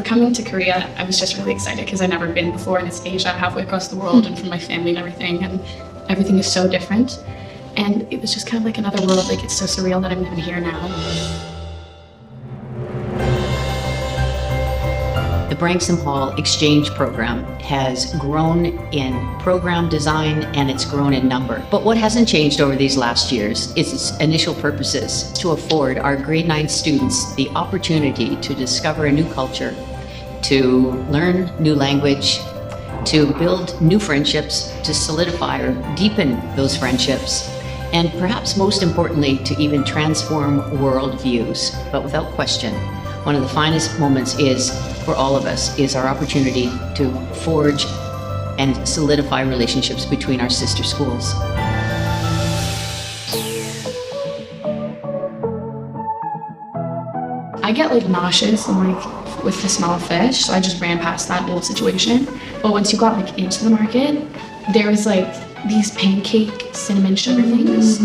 coming to Korea, I was just really excited because I'd never been before, and it's Asia, halfway across the world, and from my family and everything is so different. And it was just kind of like another world. Like, it's so surreal that I'm even here now. The Branksome Hall exchange program has grown in program design and it's grown in number. But what hasn't changed over these last years is its initial purposes to afford our grade 9 students the opportunity to discover a new culture, to learn new language, to build new friendships, to solidify or deepen those friendships, and perhaps most importantly, to even transform worldviews. But without question, one of the finest moments for all of us, is our opportunity to forge and solidify relationships between our sister schools. I get like nauseous and like with the smell of fish, so I just ran past that whole situation. But once you got like into the market, there was like these pancake cinnamon sugar things.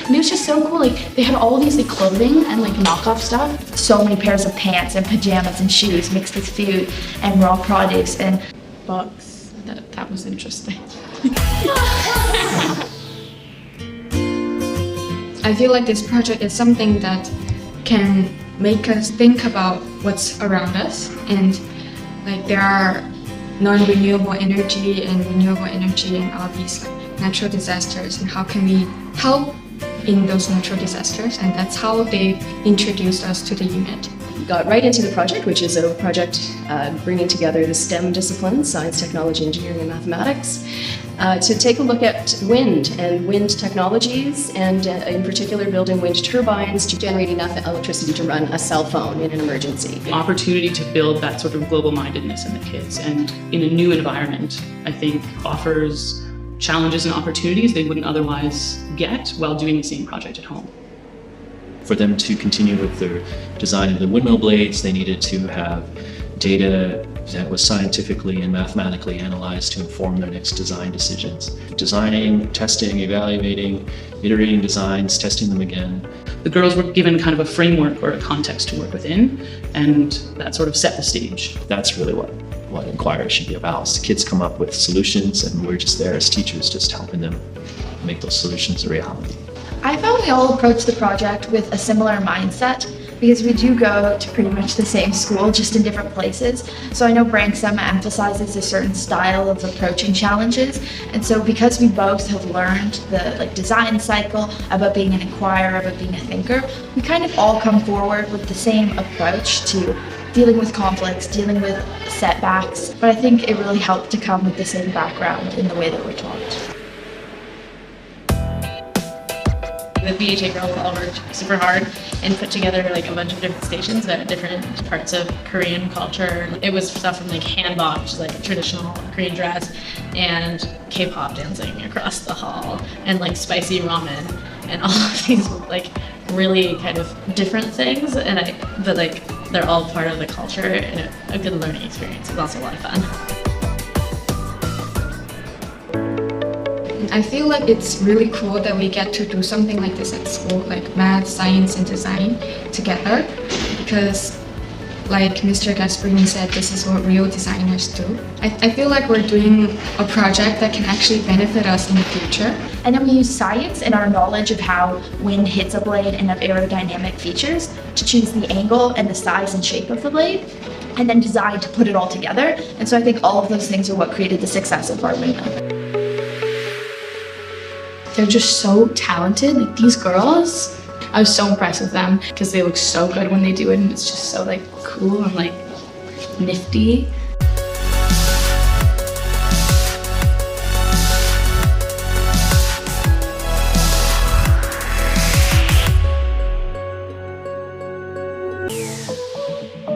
And it was just so cool. Like, they had all these like clothing and like knockoff stuff. So many pairs of pants and pajamas and shoes mixed with food and raw produce and books. That was interesting. I feel like this project is something that can make us think about what's around us, and like there are non-renewable energy and renewable energy and all these natural disasters, and how can we help in those natural disasters, and that's how they introduced us to the unit. We got right into the project, which is a project bringing together the STEM disciplines, science, technology, engineering, and mathematics, to take a look at wind and wind technologies, and in particular building wind turbines to generate enough electricity to run a cell phone in an emergency. The opportunity to build that sort of global mindedness in the kids and in a new environment, I think offers challenges and opportunities they wouldn't otherwise get while doing the same project at home. For them to continue with their design of the windmill blades, they needed to have data that was scientifically and mathematically analyzed to inform their next design decisions. Designing, testing, evaluating, iterating designs, testing them again. The girls were given kind of a framework or a context to work within, and that sort of set the stage. That's really what Inquiry should be about. So kids come up with solutions, and we're just there as teachers, just helping them make those solutions a reality. I found we all approach the project with a similar mindset because we do go to pretty much the same school, just in different places. So I know Branksome emphasizes a certain style of approaching challenges, and so because we both have learned the design cycle about being an inquirer, about being a thinker, we kind of all come forward with the same approach to dealing with conflicts, dealing with setbacks, but I think it really helped to come with the same background in the way that we're taught. The BHA girls all worked super hard and put together like a bunch of different stations at different parts of Korean culture. It was stuff from like hanbok, which is like a traditional Korean dress, and K-pop dancing across the hall, and like spicy ramen, and all of these like really kind of different things, but like they're all part of the culture and a good learning experience. It was also a lot of fun. I feel like it's really cool that we get to do something like this at school, like math, science, and design together, because like Mr. Gasparini said, this is what real designers do. I feel like we're doing a project that can actually benefit us in the future. And then we use science and our knowledge of how wind hits a blade and of aerodynamic features to choose the angle and the size and shape of the blade, and then design to put it all together. And so I think all of those things are what created the success of our windmill. They're just so talented. Like, these girls, I was so impressed with them because they look so good when they do it, and it's just so like cool and like nifty.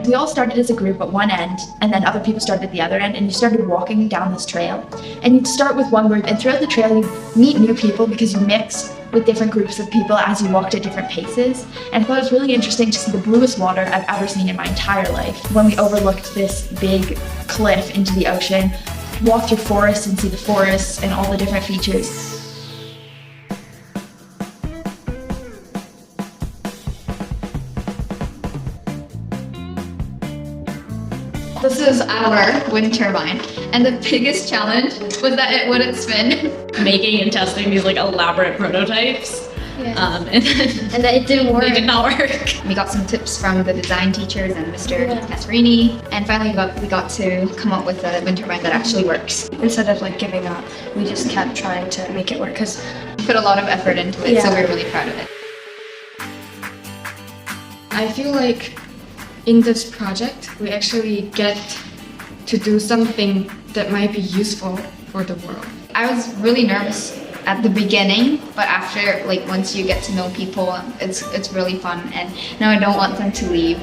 We all started as a group at one end, and then other people started at the other end, and you started walking down this trail. And you'd start with one group, and throughout the trail you meet new people because you mix with different groups of people as you walked at different paces. And I thought it was really interesting to see the bluest water I've ever seen in my entire life. When we overlooked this big cliff into the ocean, walk through forests and see the forests and all the different features. This is our wind turbine, and the biggest challenge was that it wouldn't spin. Making and testing these like elaborate prototypes. And then And that it didn't work. they did not work. We got some tips from the design teachers and Mr. Casperini, and finally we got to come up with a wind turbine that actually works. Instead of like giving up, we just kept trying to make it work because We put a lot of effort into it, so we're really proud of it. I feel like in this project, we actually get to do something that might be useful for the world. I was really nervous at the beginning, but after, like, once you get to know people, it's really fun, and now I don't want them to leave.